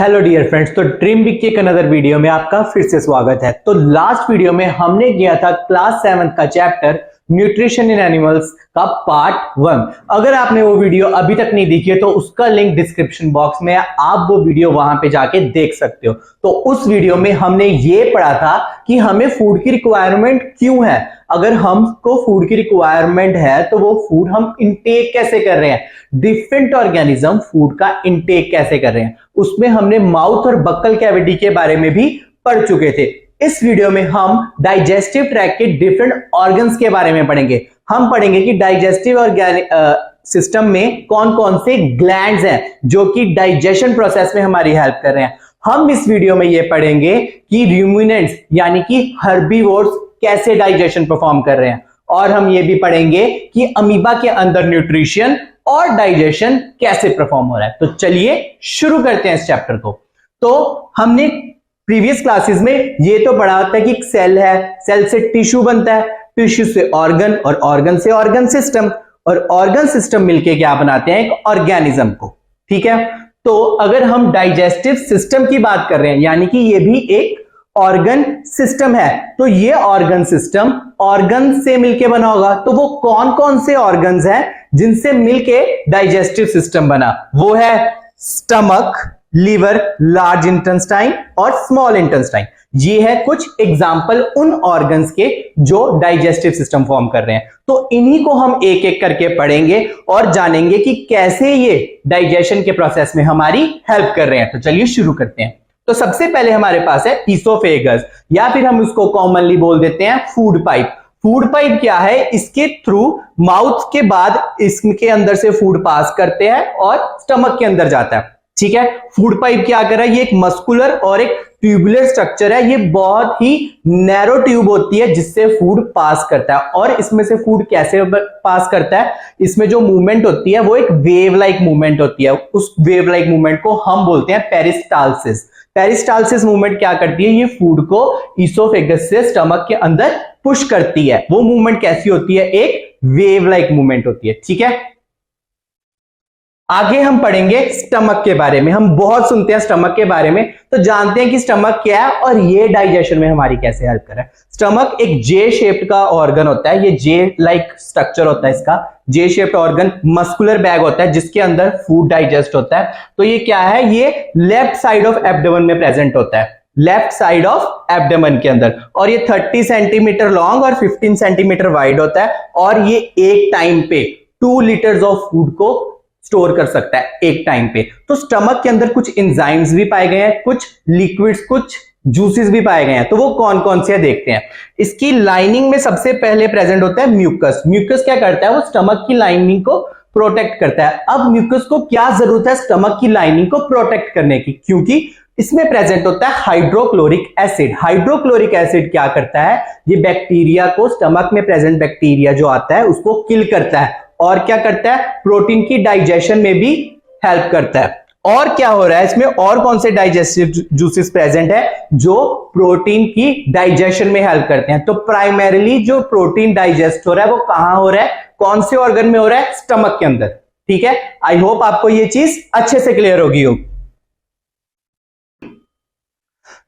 Hello dear friends, तो dream big की एक अनदर वीडियो में आपका फिर से स्वागत है। तो लास्ट वीडियो में हमने किया था क्लास 7 का चैप्टर न्यूट्रिशन इन एनिमल्स का पार्ट 1। अगर आपने वो वीडियो अभी तक नहीं देखी है तो उसका लिंक डिस्क्रिप्शन बॉक्स में है, आप वो वीडियो वहां पे जाके देख सकते हो। तो उस वीडियो में हमने ये पढ़ा था कि हमें फूड की रिक्वायरमेंट क्यों है। अगर हमको फूड की रिक्वायरमेंट है तो वो फूड हम इनटेक कैसे कर रहे हैं, डिफरेंट ऑर्गेनिज्म फूड का इनटेक कैसे कर रहे हैं। उसमें हमने माउथ और बक्कल कैविटी के बारे में भी पढ़ चुके थे। इस वीडियो में हम डाइजेस्टिव ट्रैक्ट के डिफरेंट ऑर्गन्स के बारे में पढ़ेंगे। हम पढ़ेंगे कि डाइजेस्टिव सिस्टम में कौन कौन से ग्लैंड्स हैं जो कि डाइजेशन प्रोसेस में हमारी हेल्प कर रहे हैं। हम इस वीडियो में ये पढ़ेंगे कि रूमिनेंट्स यानी कि हर्बीवोर्स कैसे डाइजेशन परफॉर्म कर रहे हैं, और हम ये भी पढ़ेंगे कि अमीबा के अंदर न्यूट्रिशन और डाइजेशन कैसे परफॉर्म हो रहा है। तो चलिए शुरू करते हैं इस चैप्टर को। तो हमने प्रीवियस क्लासेस में ये तो पढ़ा होता है कि एक सेल है, सेल से टिश्यू बनता है, टिश्यू से ऑर्गन और ऑर्गन से ऑर्गन सिस्टम, और ऑर्गन सिस्टम मिलके क्या बनाते हैं, एक ऑर्गेनिज्म को। ठीक है, तो अगर हम डाइजेस्टिव सिस्टम की बात कर रहे हैं यानी कि ये भी एक ऑर्गन सिस्टम है, तो ये ऑर्गन सिस्टम ऑर्गन से मिलके बना होगा। तो वो कौन कौन से ऑर्गन्स हैं जिनसे मिलके डाइजेस्टिव सिस्टम बना, वो है स्टमक, लीवर, लार्ज इंटेस्टाइन और स्मॉल इंटेस्टाइन। ये है कुछ एग्जाम्पल उन ऑर्गन्स के जो डाइजेस्टिव सिस्टम फॉर्म कर रहे हैं। तो इन्हीं को हम एक एक करके पढ़ेंगे और जानेंगे कि कैसे ये डाइजेशन के प्रोसेस में हमारी हेल्प कर रहे हैं। तो चलिए शुरू करते हैं। तो सबसे पहले हमारे पास है ईसोफेगस, या फिर हम उसको कॉमनली बोल देते हैं फूड पाइप। फूड पाइप क्या है, इसके थ्रू माउथ के बाद इसके अंदर से फूड पास करते हैं और स्टमक के अंदर जाता है। ठीक है, फूड पाइप क्या कर रहा है, ये एक मस्कुलर और एक ट्यूबुलर स्ट्रक्चर है। ये बहुत ही नैरो ट्यूब होती है जिससे फूड पास करता है। और इसमें से फूड कैसे पास करता है, इसमें जो मूवमेंट होती है वो एक वेव लाइक मूवमेंट होती है। उस वेव लाइक मूवमेंट को हम बोलते हैं पेरिस्टालसिस। पेरिस्टालसिस मूवमेंट क्या करती है, ये फूड को ईसोफेगस से स्टमक के अंदर पुश करती है। वो मूवमेंट कैसी होती है, एक वेव लाइक मूवमेंट होती है। ठीक है, आगे हम पढ़ेंगे स्टमक के बारे में। हम बहुत सुनते हैं स्टमक के बारे में, तो जानते हैं कि स्टमक क्या है और ये डाइजेशन में हमारी कैसे हेल्प कर रहा है। स्टमक एक जे शेप्ड का ऑर्गन होता है, ये जे लाइक स्ट्रक्चर होता है इसका। जे शेप्ड ऑर्गन मस्कुलर बैग होता है जिसके अंदर फूड डाइजेस्ट होता है। तो ये क्या है, ये लेफ्ट साइड ऑफ एब्डोमेन में प्रेजेंट होता है, लेफ्ट साइड ऑफ एब्डोमेन के अंदर। और ये 30 सेंटीमीटर लॉन्ग और 15 सेंटीमीटर वाइड होता है, और ये एक टाइम पे 2 लीटर्स ऑफ फूड को स्टोर कर सकता है एक टाइम पे। तो स्टमक के अंदर कुछ एंजाइम्स भी पाए गए हैं, कुछ लिक्विड्स, कुछ जूसेस भी पाए गए हैं। तो वो कौन कौन से देखते हैं। इसकी लाइनिंग में सबसे पहले प्रेजेंट होता है म्यूकस। म्यूकस क्या करता है, वो स्टमक की लाइनिंग को प्रोटेक्ट करता है। अब म्यूकस को क्या जरूरत है स्टमक की लाइनिंग को प्रोटेक्ट करने की, क्योंकि इसमें प्रेजेंट होता है हाइड्रोक्लोरिक एसिड। हाइड्रोक्लोरिक एसिड क्या करता है, ये बैक्टीरिया को, स्टमक में प्रेजेंट बैक्टीरिया जो आता है उसको किल करता है, और क्या करता है, प्रोटीन की डाइजेशन में भी हेल्प करता है। और क्या हो रहा है इसमें, और कौन से डाइजेस्टिव जूसेस प्रेजेंट है जो प्रोटीन की डाइजेशन में हेल्प करते हैं। तो प्राइमरीली जो प्रोटीन डाइजेस्ट हो रहा है वो कहां हो रहा है, कौन से ऑर्गन में हो रहा है, स्टमक के अंदर। ठीक है, आई होप आपको ये चीज अच्छे से क्लियर होगी हो।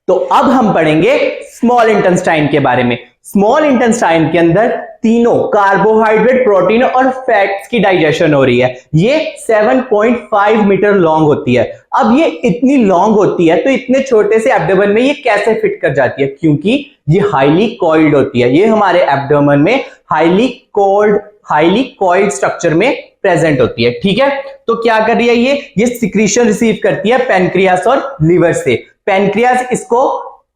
तो अब हम पढ़ेंगे स्मॉल इंटेस्टाइन के बारे में। स्मॉल इंटेस्टाइन के अंदर तीनों कार्बोहाइड्रेट, प्रोटीन और फैट्स की डाइजेशन हो रही है। ये 7.5 मीटर लॉन्ग होती है। अब ये इतनी लॉन्ग होती है तो इतने छोटे से एब्डोमेन में ये कैसे फिट कर जाती है, क्योंकि ये हाईली कॉइल्ड होती है। ये हमारे एब्डोमेन में हाईली कॉइल्ड स्ट्रक्चर में प्रेजेंट होती है। ठीक है, तो क्या कर रही है, ये सिक्रीशन रिसीव करती है पेनक्रियास और लीवर से। पेनक्रियास इसको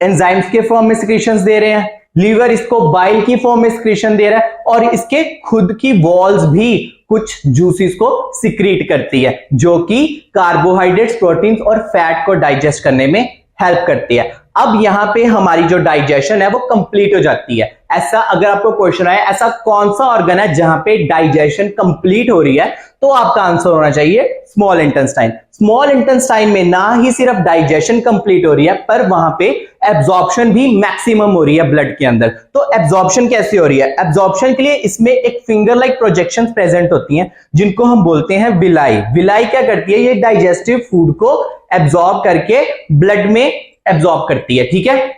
एंजाइम्स के फॉर्म में सिक्रीशंस दे रहे हैं, लीवर इसको बाइल की फॉर्म में सिक्रीशन दे रहा है, और इसके खुद की वॉल्स भी कुछ जूसेस को सिक्रीट करती है जो कि कार्बोहाइड्रेट्स, प्रोटीन्स और फैट को डाइजेस्ट करने में हेल्प करती है। अब यहां पे हमारी जो डाइजेशन है वो कंप्लीट हो जाती है। ऐसा अगर आपको क्वेश्चन आए, ऐसा कौन सा ऑर्गन है जहां पे डाइजेशन कंप्लीट हो रही है, तो आपका आंसर होना चाहिए स्मॉल इंटेस्टाइन। स्मॉल इंटेस्टाइन में ना ही सिर्फ डाइजेशन कंप्लीट हो रही है, पर वहां पे एब्जॉर्प्शन भी मैक्सिमम हो रही है ब्लड के अंदर। तो एब्जॉर्प्शन कैसे हो रही है, एब्जॉर्प्शन के लिए इसमें एक फिंगर लाइक प्रोजेक्शंस प्रेजेंट होती हैं जिनको हम बोलते हैं विलाई। विलाई क्या करती है, ये डाइजेस्टिव फूड को एब्जॉर्ब करके ब्लड में एब्जॉर्ब करती है। ठीक है,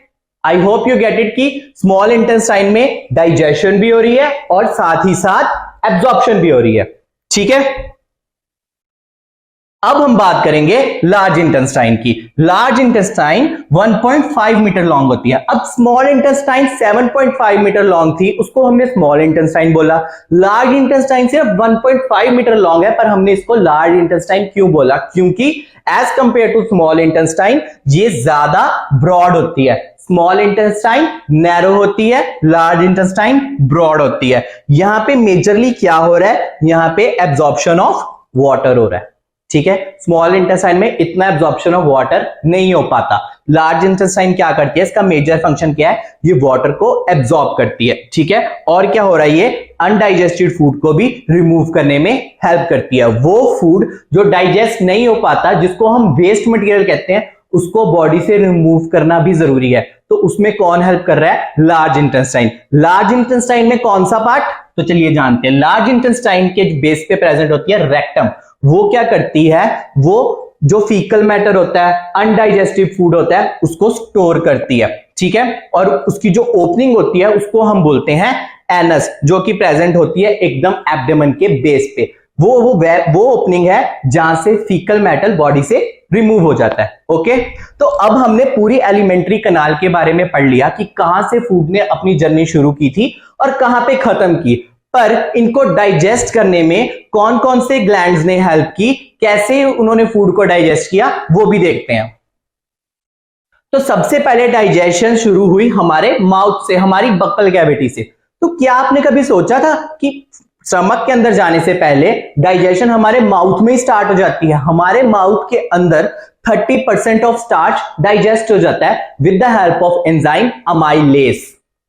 I hope you get it कि स्मॉल इंटेस्टाइन में डाइजेशन भी हो रही है और साथ ही साथ एब्जॉर्प्शन भी हो रही है। ठीक है, अब हम बात करेंगे लार्ज इंटेस्टाइन की। लार्ज इंटेस्टाइन 1.5 मीटर लॉन्ग होती है। अब स्मॉल इंटेस्टाइन 7.5 मीटर लॉन्ग थी, उसको हमने स्मॉल इंटेस्टाइन बोला। लार्ज इंटेस्टाइन सिर्फ 1.5 मीटर लॉन्ग है, पर हमने इसको लार्ज इंटेस्टाइन क्यों बोला? क्योंकि as compare to small intestine ये ज्यादा ब्रॉड होती है। स्मॉल इंटेस्टाइन नैरो होती है, लार्ज इंटेस्टाइन ब्रॉड होती है। यहां पे मेजरली क्या हो रहा है? यहां पे एब्जॉर्प्शन ऑफ वाटर हो रहा है। ठीक है, स्मॉल इंटेस्टाइन में इतना एब्जॉर्प्शन ऑफ वाटर नहीं हो पाता। लार्ज इंटेस्टाइन क्या करती है? इसका मेजर फंक्शन क्या है? ये वाटर को एब्जॉर्ब करती है। ठीक है, और क्या हो रहा है? ये अनडाइजेस्टेड फूड को भी रिमूव करने में हेल्प करती है। वो फूड जो डाइजेस्ट नहीं हो पाता, जिसको हम वेस्ट मटेरियल कहते हैं, उसको बॉडी से रिमूव करना भी जरूरी है। तो उसमें कौन हेल्प कर रहा है? Large intestine. लार्ज इंटेस्टाइन में कौन सा पार्ट? तो चलिए जानते हैं। लार्ज इंटेस्टाइन के बेस पे प्रेजेंट होती है रेक्टम। वो क्या करती है? वो जो फीकल मैटर होता है, अनडाइजेस्टिव फूड होता है, उसको स्टोर करती है। ठीक है, और उसकी जो ओपनिंग होती है उसको हम बोलते हैं एनस, जो कि प्रेजेंट होती है एकदम एब्डोमेन के बेस पे। वो ओपनिंग है जहां से फीकल मैटर बॉडी से रिमूव हो जाता है। ओके, तो अब हमने पूरी एलिमेंट्री कैनाल के बारे में पढ़ लिया कि कहां से फूड ने अपनी जर्नी शुरू की थी और कहां पे खत्म की। पर इनको डाइजेस्ट करने में कौन कौन से ग्लैंड्स ने हेल्प की, कैसे उन्होंने फूड को डाइजेस्ट किया, वो भी देखते हैं। तो सबसे पहले डाइजेशन शुरू हुई हमारे माउथ से, हमारी बक्कल कैविटी से। तो क्या आपने कभी सोचा था कि स्टमक के अंदर जाने से पहले डाइजेशन हमारे माउथ में ही स्टार्ट हो जाती है? हमारे माउथ के अंदर 30% ऑफ स्टार्च डाइजेस्ट हो जाता है with the help of enzyme amylase.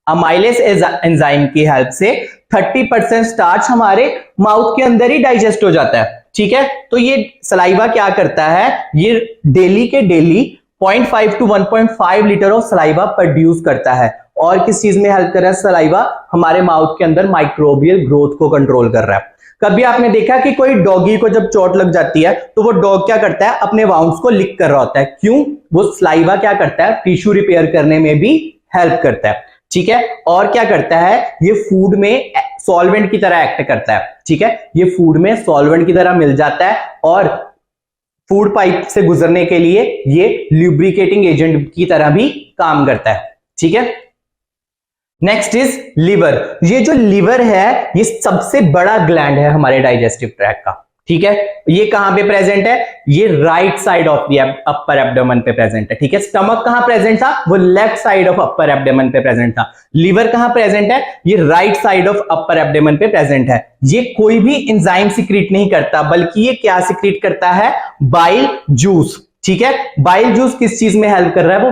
Amylase enzyme की हेल्प से 30% स्टार्च हमारे माउथ के अंदर ही डाइजेस्ट हो जाता है। ठीक है, तो ये सलाइवा क्या करता है? ये डेली के daily 0.5 to 1.5 litre of saliva produce करता है। और किस चीज में हेल्प कर रहा है सलाइवा? हमारे माउथ के अंदर माइक्रोबियल ग्रोथ को कंट्रोल कर रहा है। कभी आपने देखा कि कोई डॉगी को जब चोट लग जाती है तो वो डॉग क्या करता है? अपने वाउंड्स को लिक कर रहा होता है। क्यों? वो सलाइवा क्या करता है? टिश्यू रिपेयर करने में भी हेल्प करता है। ठीक है, और क्या करता है? ये फूड में सॉल्वेंट की तरह एक्ट करता है। ठीक है, ये फूड में सॉल्वेंट की तरह मिल जाता है और फूड पाइप से गुजरने के लिए ये ल्यूब्रिकेटिंग एजेंट की तरह भी काम करता है। ठीक है, नेक्स्ट इज लिवर। ये जो लिवर है ये सबसे बड़ा ग्लैंड है हमारे डाइजेस्टिव ट्रैक्ट का। ठीक है, ये कहां पे प्रेजेंट है? ये right side of the upper abdomen पे प्रेजेंट है। ठीक है, स्टमक कहां प्रेजेंट था? वो left side of upper abdomen पे प्रेजेंट था। लिवर कहां प्रेजेंट है? ये right side of upper abdomen पे प्रेजेंट है। ये कोई भी एंजाइम सिक्रीट नहीं करता, बल्कि ये क्या सिक्रीट करता है? Bile juice. ठीक है, बाइल जूस किस चीज में हेल्प कर रहा है? वो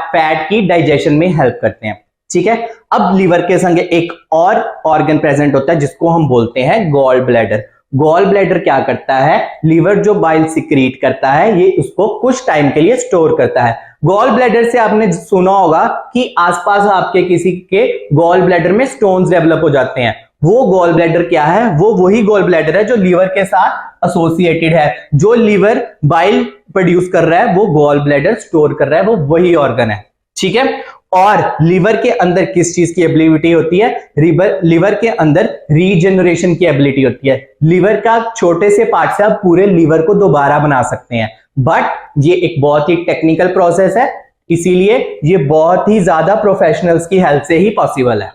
फैट की डाइजेशन में हेल्प करते हैं। ठीक है, अब लिवर के संग एक और ऑर्गन प्रेजेंट होता है जिसको हम बोलते हैं गॉल ब्लैडर। गॉल ब्लैडर क्या करता है? लिवर जो बाइल सिक्रीट करता है ये उसको कुछ टाइम के लिए स्टोर करता है। गॉल ब्लैडर से आपने सुना होगा कि आसपास आपके किसी के गॉल ब्लैडर में स्टोन्स डेवलप हो जाते हैं। वो गॉल ब्लैडर क्या है? वो वही गॉल ब्लैडर है जो लिवर के साथ एसोसिएटेड है। जो लिवर बाइल प्रोड्यूस कर रहा है वो गॉल ब्लैडर स्टोर कर रहा है, वो वही ऑर्गन है। ठीक है, और लिवर के अंदर किस चीज की एबिलिटी होती है? लिवर के अंदर रीजनरेशन की एबिलिटी होती है। लिवर का छोटे से पार्ट से आप पूरे लिवर को दोबारा बना सकते हैं, बट ये एक बहुत ही टेक्निकल प्रोसेस है, इसीलिए ये बहुत ही ज्यादा प्रोफेशनल्स की हेल्प से ही पॉसिबल है।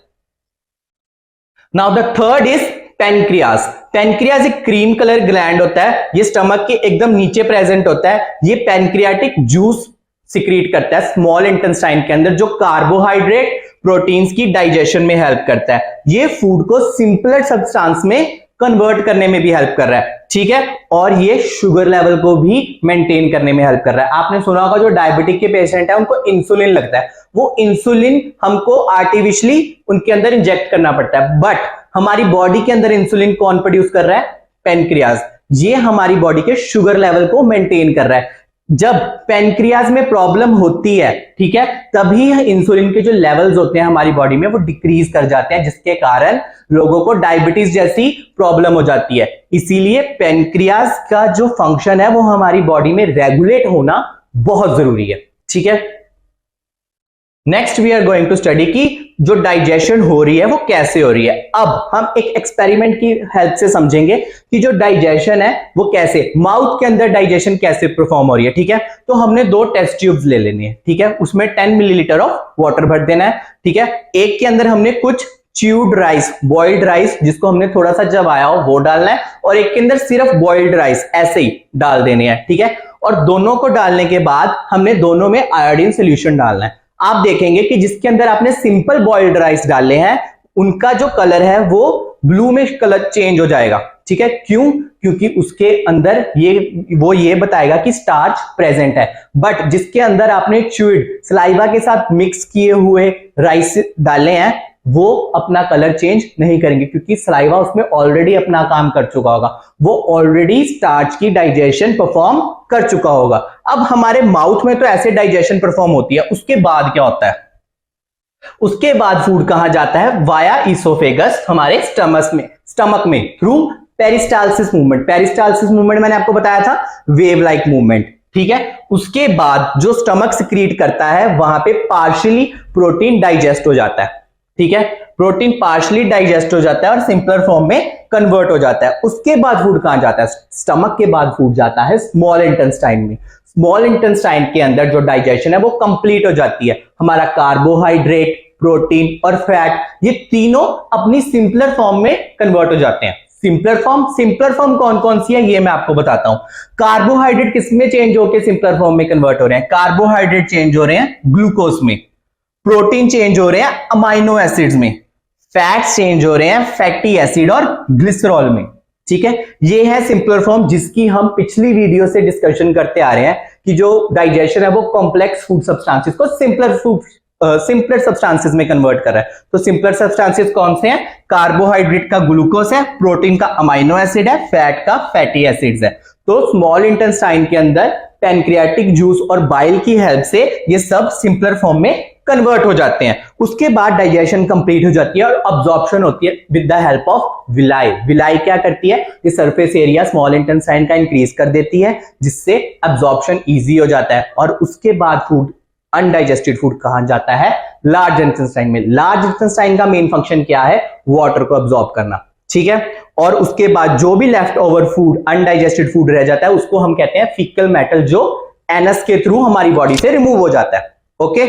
Now the third is pancreas. Pancreas एक क्रीम कलर ग्लैंड होता है, ये स्टमक के एकदम नीचे प्रेजेंट होता है। ये पेनक्रियाटिक जूस सिक्रीट करता है स्मॉल इंटेस्टाइन के अंदर, जो कार्बोहाइड्रेट प्रोटीन्स की डाइजेशन में हेल्प करता है। ये फूड को सिंपलर सब्सटेंस में कन्वर्ट करने में भी हेल्प कर रहा है। ठीक है, और ये शुगर लेवल को भी मेंटेन करने में हेल्प कर रहा है। आपने सुना होगा जो डायबिटिक के पेशेंट है उनको इंसुलिन लगता है, वो इंसुलिन हमको आर्टिफिशियली उनके अंदर इंजेक्ट करना पड़ता है, बट हमारी बॉडी के अंदर इंसुलिन कौन प्रोड्यूस कर रहा है? पेनक्रियास। ये हमारी बॉडी के शुगर लेवल को मेंटेन कर रहा है। जब पेनक्रियाज में प्रॉब्लम होती है, ठीक है, तभी इंसुलिन के जो लेवल्स होते हैं हमारी बॉडी में वो डिक्रीज कर जाते हैं, जिसके कारण लोगों को डायबिटीज जैसी प्रॉब्लम हो जाती है। इसीलिए पेनक्रियाज का जो फंक्शन है वो हमारी बॉडी में रेगुलेट होना बहुत जरूरी है, ठीक है। Next we are going to study की जो डाइजेशन हो रही है वो कैसे हो रही है। अब हम एक एक्सपेरिमेंट की हेल्प से समझेंगे कि जो डाइजेशन है वो कैसे, माउथ के अंदर डाइजेशन कैसे परफॉर्म हो रही है, ठीक है। तो हमने 2 टेस्ट ट्यूब्स ले लेनी है, ठीक है, उसमें 10 मिलीलीटर ऑफ वाटर भर देना है, ठीक है। एक के अंदर हमने कुछ च्यूड राइस, बॉइल्ड राइस जिसको हमने थोड़ा सा चबाया हो वो डालना है, और एक के अंदर सिर्फ बॉइल्ड राइस ऐसे ही डाल देने हैं, ठीक है। और दोनों को डालने के बाद हमने दोनों में आयोडीन सोल्यूशन डालना है। आप देखेंगे कि जिसके अंदर आपने सिंपल बॉइल्ड राइस डाले हैं उनका जो कलर है वो ब्लू में कलर चेंज हो जाएगा, ठीक है। क्यों? क्योंकि उसके अंदर ये बताएगा कि स्टार्च प्रेजेंट है। बट जिसके अंदर आपने च्यूड सलाइवा के साथ मिक्स किए हुए राइस डाले हैं वो अपना कलर चेंज नहीं करेंगे, क्योंकि सलाइवा उसमें ऑलरेडी अपना काम कर चुका होगा, वो ऑलरेडी स्टार्च की डाइजेशन परफॉर्म कर चुका होगा। अब हमारे माउथ में तो ऐसे डाइजेशन परफॉर्म होती है, उसके बाद क्या होता है? उसके बाद फूड कहां जाता है? वाया इसोफेगस, हमारे स्टमक में through peristalsis movement. Peristalsis movement मैंने आपको बताया था वेव लाइक मूवमेंट, ठीक है। उसके बाद जो स्टमक सिक्रीट करता है वहां पे पार्शियली प्रोटीन डाइजेस्ट हो जाता है, ठीक है। प्रोटीन पार्शियली डाइजेस्ट हो जाता है और सिंपलर फॉर्म में कन्वर्ट हो जाता है। उसके बाद फूड कहां जाता है? स्टमक के बाद फूड जाता है स्मॉल इंटेस्टाइन में। स्मॉल इंटेस्टाइन के अंदर जो डाइजेशन है वो कंप्लीट हो जाती है। हमारा कार्बोहाइड्रेट, प्रोटीन और फैट ये तीनों अपनी सिंपलर फॉर्म में कन्वर्ट हो जाते हैं। सिंपलर फॉर्म कौन कौन सी है ये मैं आपको बताता हूं। कार्बोहाइड्रेट किसमें चेंज होकर सिंपलर फॉर्म में कन्वर्ट हो रहे हैं? कार्बोहाइड्रेट चेंज हो रहे हैं ग्लूकोज में, प्रोटीन चेंज हो रहे हैं अमाइनो एसिड्स में, फैट चेंज हो रहे हैं फैटी एसिड और ग्लिसरॉल में, ठीक है। ये है सिंपलर फॉर्म जिसकी हम पिछली वीडियो से डिस्कशन करते आ रहे हैं कि जो डाइजेशन है वो कॉम्प्लेक्स फूड सब्सटेंसेस को सिंपलर सब्सटेंसेस में कन्वर्ट कर रहा है। तो सिंपलर सब्सटेंसेस कौन से हैं? कार्बोहाइड्रेट का ग्लूकोज है, प्रोटीन का अमाइनो एसिड है, फैट का फैटी एसिड्स है। तो स्मॉल इंटेस्टाइन के अंदर पैनक्रियाटिक जूस और बाइल की हेल्प से ये सब सिंपलर फॉर्म में कन्वर्ट हो जाते हैं। उसके बाद डाइजेशन कंप्लीट हो जाती है और अब्जॉर्प्शन होती है with the help of villi. Villi क्या करती है? ये सरफेस एरिया स्मॉल इंटेस्टाइन का इंक्रीज कर देती है जिससे अब्जॉर्प्शन इजी हो जाता है। और उसके बाद फूड, अनडाइजेस्टेड फूड कहां जाता है? लार्ज इंटेस्टाइन में। लार्ज इंटेस्टाइन का मेन फंक्शन क्या है? वाटर को अब्सॉर्ब करना, ठीक है। और उसके बाद जो भी left over food, undigested food रह जाता है उसको हम कहते हैं फीकल मैटर, जो एनस के थ्रू हमारी बॉडी से रिमूव हो जाता है। ओके,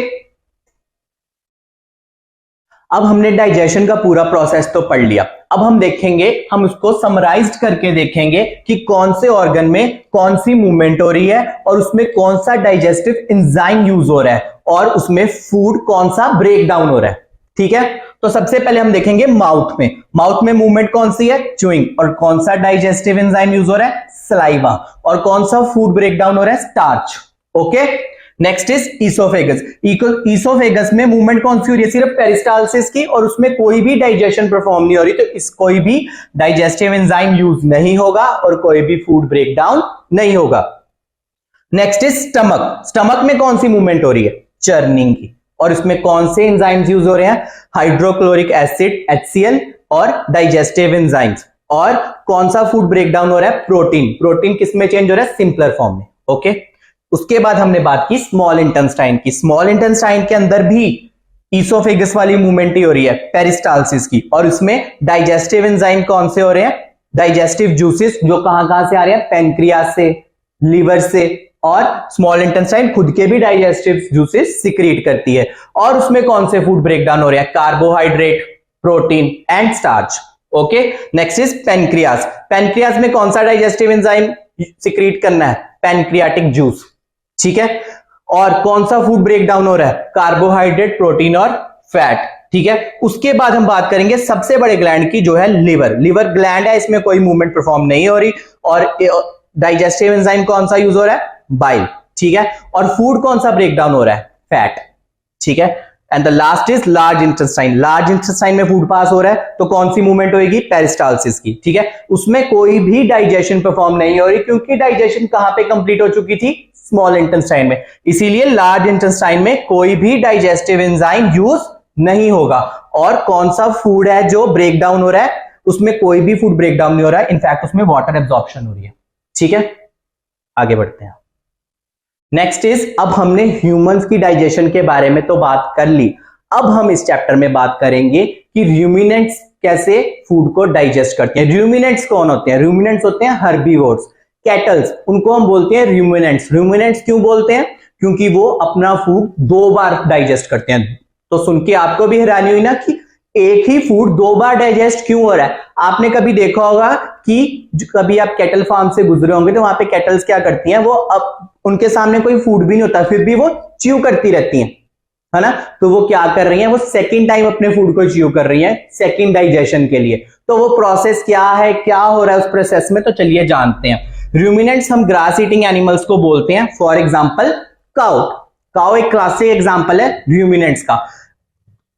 अब हमने डाइजेशन का पूरा प्रोसेस तो पढ़ लिया। अब हम देखेंगे, हम उसको समराइज्ड करके देखेंगे कि कौन से ऑर्गन में कौन सी मूवमेंट हो रही है और उसमें कौन सा डाइजेस्टिव एंजाइम यूज हो रहा है और उसमें फूड कौन सा ब्रेक डाउन हो रहा है, ठीक है। तो सबसे पहले हम देखेंगे माउथ में। माउथ में मूवमेंट कौन सी है? च्यूइंग। और कौन सा डाइजेस्टिव एंजाइम यूज हो रहा है? सलाइवा। और कौन सा फूड ब्रेक डाउन हो रहा है? Starch. Okay, next is oesophagus. Oesophagus में मूवमेंट कौन सी हो रही है? सिर्फ पेरिस्टालसिस की, और उसमें कोई भी डाइजेशन परफॉर्म नहीं हो रही, तो इस कोई भी डाइजेस्टिव एंजाइम यूज नहीं होगा और कोई भी फूड ब्रेक डाउन नहीं होगा। Next is stomach. स्टमक में कौन सी मूवमेंट हो रही है? चर्निंग की। और इसमें कौन से एंजाइम्स यूज हो रहे हैं? हाइड्रोक्लोरिक एसिड HCl और डाइजेस्टिव एंजाइम्स। और कौन सा फूड ब्रेक डाउन हो रहा है? प्रोटीन। प्रोटीन किस में चेंज हो रहा है? सिंपलर फॉर्म में। ओके, उसके बाद हमने बात की स्मॉल इंटेस्टाइन की। स्मॉल इंटेस्टाइन के अंदर भी ईसोफेगस वाली मूवमेंट ही हो रही है, पेरिस्टालसिस की। और उसमें डाइजेस्टिव एंजाइम कौन से हो रहे हैं? डाइजेस्टिव जूसेस, जो कहां से आ रहे हैं? पैनक्रियास से, लिवर से। और स्मॉल इंटेस्टाइन खुद के भी डाइजेस्टिव जूसेस सिक्रीट करती है। और उसमें कौन से फूड ब्रेक डाउन हो रहे हैं? Carbohydrate, protein and starch. Okay, next is pancreas. Pancreas में कौन सा डाइजेस्टिव एंजाइम सिक्रीट करना है? पैनक्रियाटिक जूस, ठीक है। और कौन सा फूड ब्रेक डाउन हो रहा है? कार्बोहाइड्रेट, प्रोटीन और फैट, ठीक है। उसके बाद हम बात करेंगे सबसे बड़े ग्लैंड की, जो है लिवर। लिवर ग्लैंड है, इसमें कोई मूवमेंट परफॉर्म नहीं हो रही। और डाइजेस्टिव एंजाइम कौन सा यूज हो रहा है? बाइल, ठीक है। और फूड कौन सा ब्रेक डाउन हो रहा है? फैट, ठीक है। And the last is large intestine. Large intestine में फूड पास हो रहा है, तो कौन सी मूवमेंट होगी? पेरिस्टालसिस की, ठीक है। उसमें कोई भी डाइजेशन परफॉर्म नहीं हो रही, क्योंकि डाइजेशन कहां पे कंप्लीट हो चुकी थी? स्मॉल इंटेस्टाइन में, इसीलिए लार्ज इंटेस्टाइन में कोई भी डाइजेस्टिव एंजाइम यूज नहीं होगा। और कौन सा फूड है जो ब्रेक डाउन हो रहा है, उसमें कोई भी फूड ब्रेक डाउन नहीं हो रहा है, इनफैक्ट उसमें वाटर एब्जॉर्प्शन हो रही है। ठीक है, आगे बढ़ते हैं। नेक्स्ट इज, अब हमने ह्यूमंस की डाइजेशन के बारे में तो बात कर ली, अब हम इस चैप्टर में बात करेंगे कि रूमिनेंट्स कैसे फूड को डाइजेस्ट करते हैं। रूमिनेंट्स कौन होते हैं? रूमिनेंट्स होते हैं हर्बीवोर्स। कैटल्स, उनको हम बोलते हैं रूमिनेंट्स। रूमिनेंट्स क्यों बोलते हैं? क्योंकि वो अपना फूड 2 बार डाइजेस्ट करते हैं। तो सुन के आपको भी हैरानी हुई ना कि एक ही फूड 2 बार डाइजेस्ट क्यों हो रहा है। आपने कभी देखा होगा कि कभी आप कैटल फार्म से गुजरे होंगे तो वहां पे कैटल्स क्या करती हैं, वो अब उनके सामने कोई फूड भी नहीं होता, फिर भी वो च्यू करती रहती हैं, है ना। तो वो क्या कर रही हैं, वो सेकंड टाइम अपने फूड को च्यू कर रही हैं सेकंड डाइजेशन के लिए। तो वो प्रोसेस क्या है, क्या हो रहा है उस प्रोसेस में, तो चलिए जानते हैं। रूमिनेंट्स हम ग्रास ईटिंग एनिमल्स को बोलते हैं। For example cow. काउ एक क्लासिक एग्जांपल है रूमिनेंट्स का।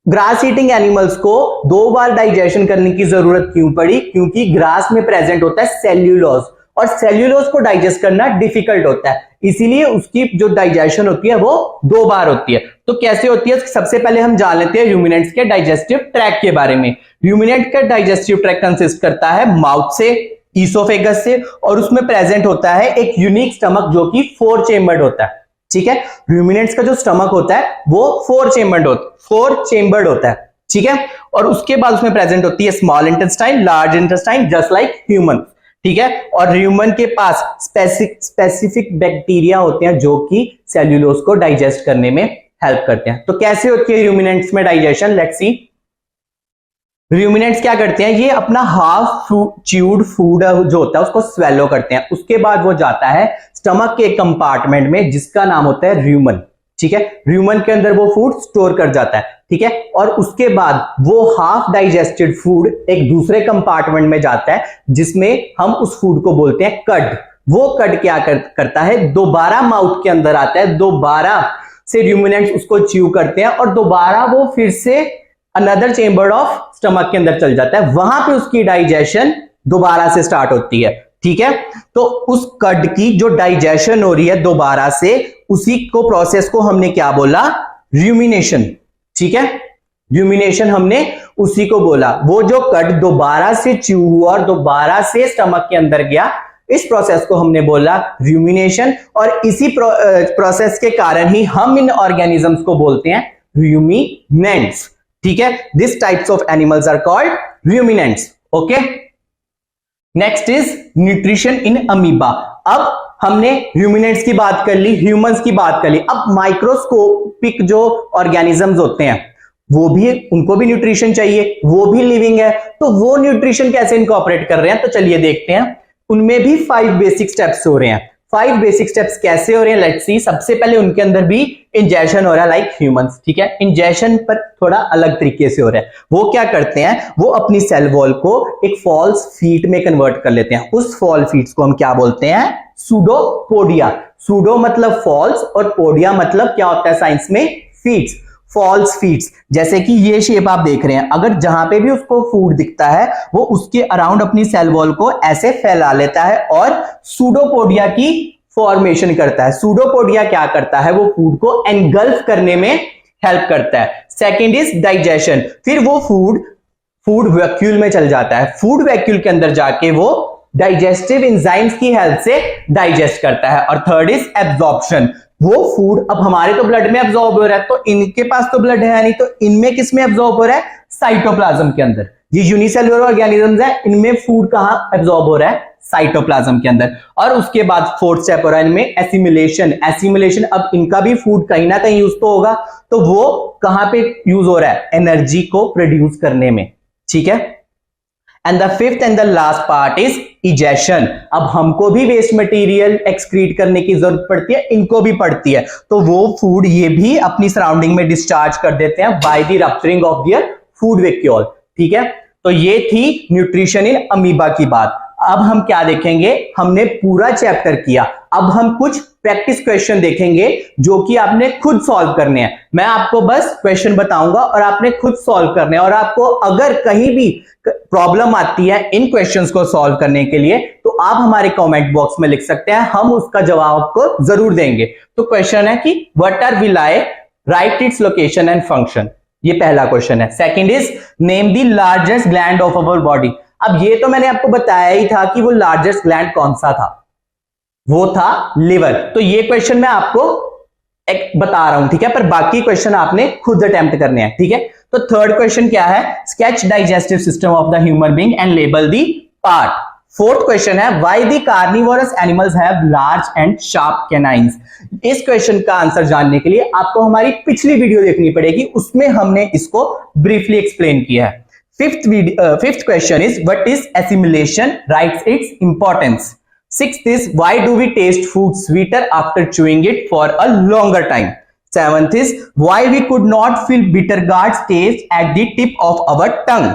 ग्रास ईटिंग एनिमल्स को 2 बार डाइजेशन करने की जरूरत क्यों पड़ी? क्योंकि ग्रास में प्रेजेंट होता है सेल्यूलोज, और सेल्यूलोज को डाइजेस्ट करना डिफिकल्ट होता है, इसीलिए उसकी जो डाइजेशन होती है वो 2 बार होती है। तो कैसे होती है, सबसे पहले हम जान लेते हैं रूमिनेंट्स के डाइजेस्टिव ट्रैक्ट के बारे में। रूमिनेंट का डाइजेस्टिव ट्रैक्ट कंसिस्ट करता है माउथ से, ईसोफेगस से, और उसमें प्रेजेंट होता है एक यूनिक स्टमक जो कि 4 चेम्बर्ड होता है। ठीक है, रूमिनेंट्स का जो स्टमक होता है वो 4 चेम्बर्ड होता है। ठीक है, और उसके बाद उसमें प्रेजेंट होती है small intestine, large intestine, just like human. ठीक है, और ह्यूमन के पास स्पेसिफिक बैक्टीरिया होते हैं जो कि सेल्यूलोज को डाइजेस्ट करने में हेल्प करते हैं। तो कैसे होती है रूमिनेंट्स में डाइजेशन, लेट्स सी। रूमिनेंट्स क्या करते हैं, ये अपना हाफ च्यूड फूड जो होता है उसको स्वेलो करते हैं, उसके बाद वो जाता है स्टमक के कंपार्टमेंट में जिसका नाम होता है र्यूमन। ठीक है, र्यूमन के अंदर वो फूड स्टोर कर जाता है। ठीक है, और उसके बाद वो हाफ डाइजेस्टेड फूड एक दूसरे कंपार्टमेंट में जाता है जिसमें हम उस फूड को बोलते हैं कड। वो कड क्या करता है, दोबारा माउथ के अंदर आता है, दोबारा से रूमिनेंट्स उसको च्यू करते हैं और दोबारा वो फिर से अनदर चेंबर ऑफ स्टमक के अंदर चल जाता है, वहां पे उसकी डाइजेशन दोबारा से स्टार्ट होती है। ठीक है, तो उस कड की जो डाइजेशन हो रही है दोबारा से, उसी को प्रोसेस को हमने क्या बोला, रूमिनेशन। ठीक है, रूमिनेशन हमने उसी को बोला, वो जो कड दोबारा से च्यू हुआ और दोबारा से स्टमक के अंदर गया, इस प्रोसेस को हमने बोला रूमिनेशन। और इसी प्रोसेस के कारण ही हम इन ऑर्गेनिजम्स को बोलते हैं रूमिनेंट्स। ठीक है, this types of animals are called ruminants. Okay, next is nutrition in amoeba. अब हमने रूमिनेंट्स की बात कर ली, ह्यूमंस की बात कर ली, अब माइक्रोस्कोपिक जो ऑर्गेनिजम्स होते हैं वो भी, उनको भी न्यूट्रिशन चाहिए, वो भी लिविंग है, तो वो न्यूट्रिशन कैसे इनकॉर्पोरेट कर रहे हैं, तो चलिए देखते हैं। उनमें भी 5 बेसिक स्टेप्स हो रहे हैं। 5 बेसिक स्टेप्स कैसे हो रहे हैं, लेट्स सी। सबसे पहले उनके अंदर भी इंजेशन हो रहा है लाइक ह्यूमंस। ठीक है, इंजेशन पर थोड़ा अलग तरीके से हो रहा है। वो क्या करते हैं, वो अपनी सेल वॉल को एक फॉल्स फीट में कन्वर्ट कर लेते हैं। उस फॉल्स फीट्स को हम क्या बोलते हैं, सूडोपोडिया। सूडो मतलब फॉल्स और पोडिया मतलब क्या होता है साइंस में, फीट्स। फॉल्स फीट्स, जैसे कि ये शेप आप देख रहे हैं, अगर जहां पे भी उसको फूड दिखता है वो उसके अराउंड अपनी सेल वॉल को ऐसे फैला लेता है और सूडोपोडिया की फॉर्मेशन करता है। सूडोपोडिया क्या करता है, वो फूड को एनगल्फ करने में हेल्प करता है। सेकेंड इज डाइजेशन, फिर वो फूड वैक्यूल में चल जाता है। फूड वैक्यूल के अंदर जाके वो डाइजेस्टिव एंजाइम्स की हेल्प से डाइजेस्ट करता है। और थर्ड इज एब्जॉर्प्शन, वो फूड अब हमारे तो ब्लड में एब्जॉर्ब हो रहा है, तो इनके पास तो ब्लड है नहीं, तो इनमें किस में एब्जॉर्ब हो रहा है, साइटोप्लाज्म के अंदर। ये यूनिसेल्युलर ऑर्गेनिजम्स है, इनमें फूड कहां एब्जॉर्ब हो रहा है, साइटोप्लाज्म के अंदर। और उसके बाद फोर्थ स्टेप हो रहा है इनमें एसिमिलेशन। एसिमिलेशन, अब इनका भी फूड कहीं ना कहीं यूज तो होगा, तो वो कहां पे यूज हो रहा है, एनर्जी को प्रोड्यूस करने में। ठीक है, and the fifth and the last part is egestion. अब हमको भी वेस्ट मटेरियल एक्सक्रीट करने की जरूरत पड़ती है, इनको भी पड़ती है, तो वो फूड ये भी अपनी सराउंडिंग में डिस्चार्ज कर देते हैं by the rupturing of their food vacuole. ठीक है, तो ये थी न्यूट्रिशन इन अमीबा की बात। अब हम क्या देखेंगे, हमने पूरा चैप्टर किया, अब हम कुछ प्रैक्टिस क्वेश्चन देखेंगे जो कि आपने खुद सॉल्व करने हैं। मैं आपको बस क्वेश्चन बताऊंगा और आपने खुद सॉल्व करने हैं, और आपको अगर कहीं भी प्रॉब्लम आती है इन क्वेश्चंस को सॉल्व करने के लिए तो आप हमारे कमेंट बॉक्स में लिख सकते हैं, हम उसका जवाब आपको जरूर देंगे। तो क्वेश्चन है कि what are villi, write its location and function, ये पहला क्वेश्चन है। Second is name the largest gland of our body. अब ये तो मैंने आपको बताया ही था कि वो लार्जेस्ट ग्लैंड कौन सा था, वो था लिवर। तो ये क्वेश्चन मैं आपको एक बता रहा हूं, ठीक है, पर बाकी क्वेश्चन आपने खुद अटेम्प्ट करने हैं, ठीक है। तो थर्ड क्वेश्चन क्या है, sketch digestive system of the human being and label the part. Fourth question है why the carnivorous animals have large and sharp canines. इस क्वेश्चन का आंसर जानने के लिए आपको हमारी पिछली वीडियो देखनी पड़ेगी, उसमें हमने इसको ब्रीफली एक्सप्लेन किया है। Fifth question is what is assimilation, rights its importance. Sixth is why do we taste food sweeter after chewing it for a longer time? Seventh is why we could not feel bitter gourd's taste at the tip of our tongue.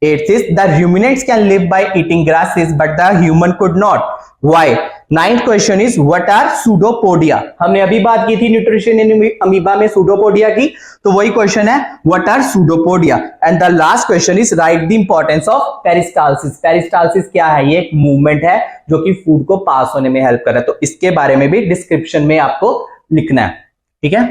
Eighth is the ruminants can live by eating grasses but the human could not. Why? Ninth question is what are pseudopodia? हमने अभी बात की थी nutrition in amoeba में pseudopodia की, तो वही question है what are pseudopodia? And the last question is write the importance of peristalsis. Peristalsis क्या है? ये एक मूवमेंट है जो कि फूड को पास होने में हेल्प कर रहा है, तो इसके बारे में भी डिस्क्रिप्शन में आपको लिखना है, ठीक है।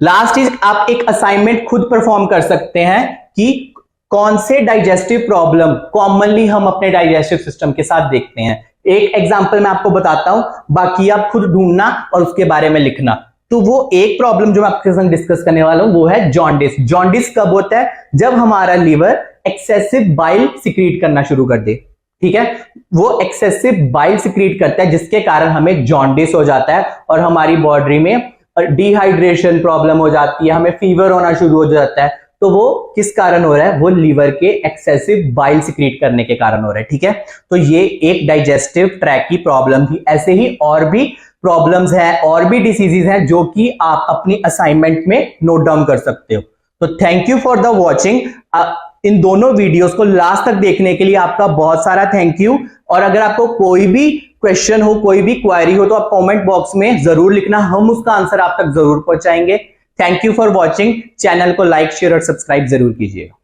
लास्ट इज आप एक असाइनमेंट खुद परफॉर्म कर सकते हैं कि कौन से डाइजेस्टिव प्रॉब्लम कॉमनली हम अपने डाइजेस्टिव सिस्टम के साथ देखते हैं। एक एग्जांपल मैं आपको बताता हूं, बाकी आप खुद ढूंढना और उसके बारे में लिखना। तो वो एक प्रॉब्लम जो मैं आपके साथ डिस्कस करने वाला हूं वो है जॉन्डिस। जॉन्डिस कब होता है? जब हमारा लीवर एक्सेसिव बाइल सिक्रीट करना शुरू कर दे, ठीक है। वो एक्सेसिव बाइल सिक्रीट करता है जिसके कारण हमें जॉन्डिस हो जाता है और हमारी बॉडी में डिहाइड्रेशन प्रॉब्लम हो जाती है, हमें फीवर होना शुरू हो जाता है। तो वो किस कारण हो रहा है? वो लीवर के एक्सेसिव बाइल सिक्रीट करने के कारण हो रहा है, ठीक है। तो ये एक डाइजेस्टिव ट्रैक की प्रॉब्लम थी। ऐसे ही और भी प्रॉब्लम्स हैं और भी डिसीजेज हैं जो कि आप अपनी असाइनमेंट में नोट डाउन कर सकते हो। तो thank you for the watching. इन दोनों वीडियोस को लास्ट तक देखने के लिए आपका बहुत सारा थैंक यू। और अगर आपको कोई भी क्वेश्चन हो, कोई भी क्वेरी हो तो आप कमेंट बॉक्स में जरूर लिखना, हम उसका आंसर आप तक जरूर पहुंचाएंगे। Thank you for watching. Channel को लाइक, शेयर और सब्सक्राइब जरूर कीजिएगा।